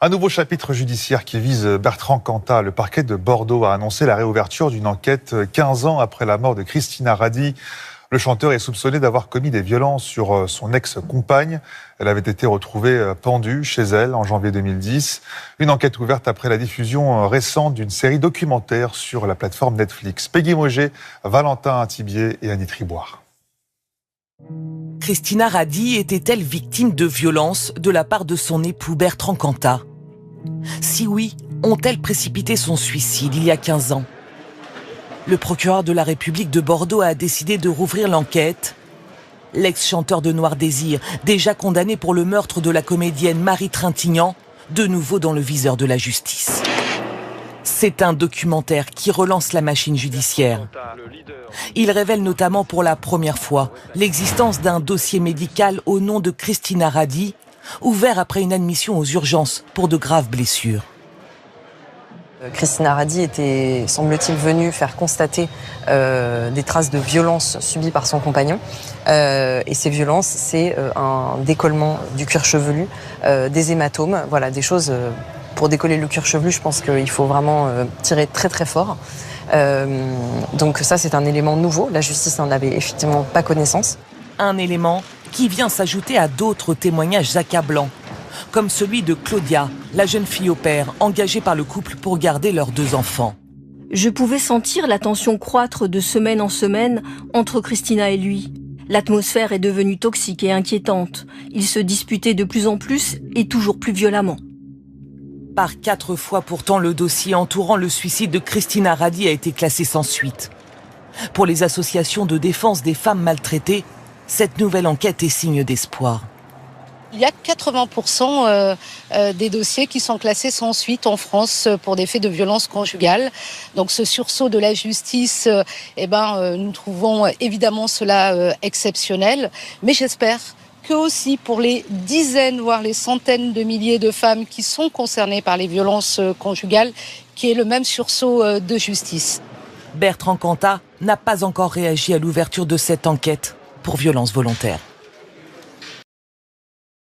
Un nouveau chapitre judiciaire qui vise Bertrand Cantat. Le parquet de Bordeaux a annoncé la réouverture d'une enquête 15 ans après la mort de Christina Radi. Le chanteur est soupçonné d'avoir commis des violences sur son ex-compagne. Elle avait été retrouvée pendue chez elle en janvier 2010. Une enquête ouverte après la diffusion récente d'une série documentaire sur la plateforme Netflix. Peggy Moget, Valentin Thibier et Annie Triboire. Christina Radi était-elle victime de violences de la part de son époux Bertrand Cantat? Si oui, ont-elles précipité son suicide il y a 15 ans? Le procureur de la République de Bordeaux a décidé de rouvrir l'enquête. L'ex-chanteur de Noir Désir, déjà condamné pour le meurtre de la comédienne Marie Trintignant, de nouveau dans le viseur de la justice. C'est un documentaire qui relance la machine judiciaire. Il révèle notamment pour la première fois l'existence d'un dossier médical au nom de Christina Radi, ouvert après une admission aux urgences pour de graves blessures. Christina Radi était, semble-t-il, venue faire constater des traces de violences subies par son compagnon. Et ces violences, c'est un décollement du cuir chevelu, des hématomes, voilà, des choses... Pour décoller le cuir chevelu, je pense qu'il faut vraiment tirer très très fort. Donc ça, c'est un élément nouveau. La justice n'en avait effectivement pas connaissance. Un élément qui vient s'ajouter à d'autres témoignages accablants, comme celui de Claudia, la jeune fille au père, engagée par le couple pour garder leurs 2 enfants. Je pouvais sentir la tension croître de semaine en semaine entre Christina et lui. L'atmosphère est devenue toxique et inquiétante. Ils se disputaient de plus en plus et toujours plus violemment. Par 4 fois pourtant, le dossier entourant le suicide de Christina Radi a été classé sans suite. Pour les associations de défense des femmes maltraitées, cette nouvelle enquête est signe d'espoir. Il y a 80% des dossiers qui sont classés sans suite en France pour des faits de violence conjugale. Donc ce sursaut de la justice, nous trouvons évidemment cela exceptionnel. Mais j'espère que aussi pour les dizaines, voire les centaines de milliers de femmes qui sont concernées par les violences conjugales, qu'il y ait le même sursaut de justice. Bertrand Cantat n'a pas encore réagi à l'ouverture de cette enquête pour violence volontaire.